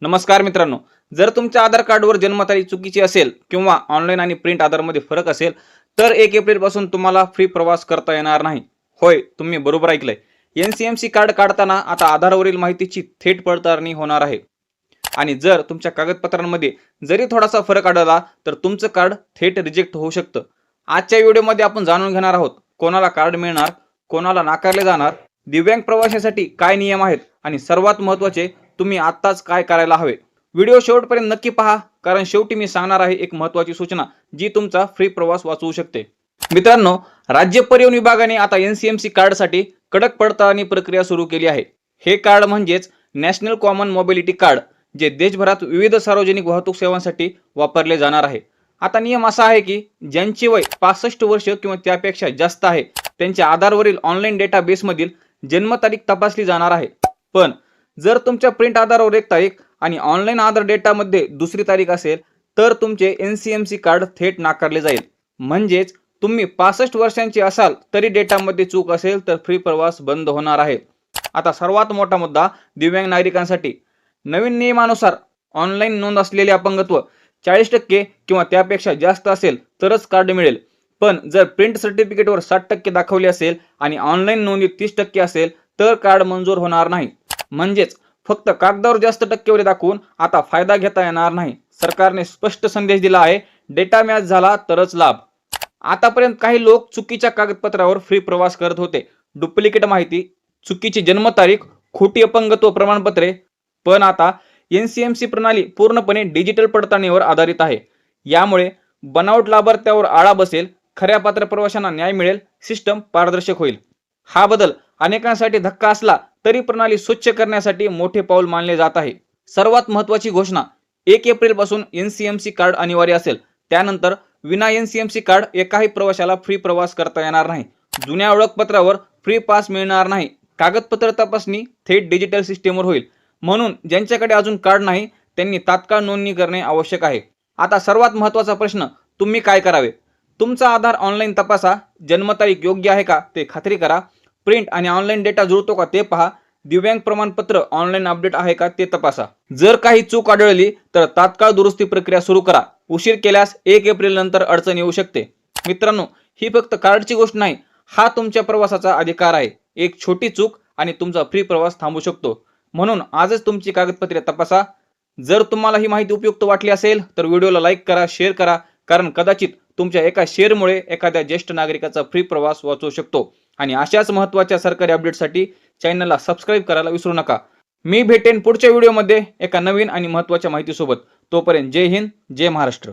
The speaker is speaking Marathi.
नमस्कार मित्रांनो, जर तुमच्या आधार कार्डवर जन्मतारीख चुकीची असेल किंवा ऑनलाईन आणि प्रिंट आधारमध्ये फरक असेल तर 1 एप्रिल पासून तुम्हाला फ्री प्रवास करता येणार नाही. होय, तुम्ही बरोबर ऐकलंय. एनसीएमसी कार्ड काढताना आता आधारवरील माहितीची थेट पडताळणी होणार आहे. आणि जर तुमच्या कागदपत्रांमध्ये जरी थोडासा फरक आढळला तर तुमचं कार्ड थेट रिजेक्ट होऊ शकतं. आजच्या व्हिडिओमध्ये आपण जाणून घेणार आहोत कोणाला कार्ड मिळणार, कोणाला नाकारले जाणार, दिव्यांग प्रवाशांसाठी काय नियम आहेत आणि सर्वात महत्त्वाचे तुम्ही आत्ताच काय करायला हवे. व्हिडिओ शेवटपर्यंत नक्की पहा, कारण शेवटी मी सांगणार आहे एक महत्त्वाची सूचना जी तुमचा फ्री प्रवास वाचवू शकते. मित्रांनो, राज्य परिवहन विभागाने आता एनसीएमसी कार्डसाठी कडक पडताळणी प्रक्रिया सुरू केली आहे. हे कार्ड म्हणजेच नॅशनल कॉमन मोबिलिटी कार्ड, जे देशभरात विविध सार्वजनिक वाहतूक सेवांसाठी वापरले जाणार आहे. आता नियम असा आहे की ज्यांचे वय 65 वर्ष किंवा त्यापेक्षा जास्त आहे त्यांच्या आधारवरील ऑनलाईन डेटाबेसमधील जन्मतारीख तपासली जाणार आहे. पण जर तुमच्या प्रिंट आधारवर एक तारीख आणि ऑनलाईन आधार डेटामध्ये दुसरी तारीख असेल तर तुमचे एनसीएमसी कार्ड थेट नाकारले जाईल. म्हणजेच तुम्ही 65 वर्षांचे असाल तरी डेटामध्ये चूक असेल तर फ्री प्रवास बंद होणार आहे. आता सर्वात मोठा मुद्दा दिव्यांग नागरिकांसाठी. नवीन नियमानुसार ऑनलाईन नोंद असलेले अपंगत्व 40% किंवा त्यापेक्षा जास्त असेल तरच कार्ड मिळेल. पण जर प्रिंट सर्टिफिकेटवर 60% दाखवले असेल आणि ऑनलाईन नोंदीत 30% असेल तर कार्ड मंजूर होणार नाही. म्हणजेच फक्त कागदावर जास्त टक्केवारी दाखवून आता फायदा घेता येणार नाही. सरकारने स्पष्ट संदेश दिला आहे, डेटा मॅच झाला तरच लाभ. आतापर्यंत काही लोक चुकीच्या कागदपत्रावर फ्री प्रवास करत होते. डुप्लिकेट माहिती, चुकीची जन्मतारीख, खोटी अपंगत्व प्रमाणपत्रे. पण आता एनसीएमसी प्रणाली पूर्णपणे डिजिटल पडताळणीवर आधारित आहे. यामुळे बनावट लाभार्थ्यावर आळा बसेल, खऱ्या पात्र प्रवाशांना न्याय मिळेल, सिस्टम पारदर्शक होईल. हा बदल अनेकांसाठी धक्का असला तरी प्रणाली स्वच्छ करण्यासाठी मोठे पाऊल मानले जात आहे. सर्वात महत्त्वाची घोषणा, 1 एप्रिल पासून एनसीएमसी कार्ड अनिवार्य असेल. त्यानंतर विना एनसीएमसी कार्ड एकाही प्रवाशाला फ्री प्रवास करता येणार नाही. जुन्या ओळखपत्रावर फ्री पास मिळणार नाही. कागदपत्र तपासणी थेट डिजिटल सिस्टीमवर होईल. म्हणून ज्यांच्याकडे अजून कार्ड नाही त्यांनी तात्काळ नोंदणी करणे आवश्यक आहे. आता सर्वात महत्त्वाचा प्रश्न, तुम्ही काय करावे? तुमचा आधार ऑनलाईन तपासा, जन्मतारीख योग्य आहे का ते खात्री करा, प्रिंट आणि ऑनलाईन डेटा जुळतो का ते पहा, दिव्यांग प्रमाणपत्र ऑनलाईन अपडेट आहे का ते तपासा. जर काही चूक आढळली तर तात्काळ दुरुस्ती प्रक्रिया सुरू करा. उशीर केल्यास 1 एप्रिल नंतर अडचण येऊ शकते. मित्रांनो, ही फक्त कार्डची गोष्ट नाही, हा तुमच्या प्रवासाचा अधिकार आहे. एक छोटी चूक आणि तुमचा फ्री प्रवास थांबू शकतो. म्हणून आजच तुमची कागदपत्रे तपासा. जर तुम्हाला ही माहिती उपयुक्त वाटली असेल तर व्हिडिओला लाईक करा, शेअर करा, कारण कदाचित तुमच्या एका शेअरमुळे एखाद्या ज्येष्ठ नागरिकाचा फ्री प्रवास वाचवू शकतो. आणि अशाच महत्त्वाच्या सरकारी अपडेटसाठी चॅनलला सबस्क्राईब करायला विसरू नका. मी भेटेन पुढच्या व्हिडिओमध्ये एका नवीन आणि महत्त्वाच्या माहितीसोबत. तोपर्यंत जय हिंद, जय महाराष्ट्र.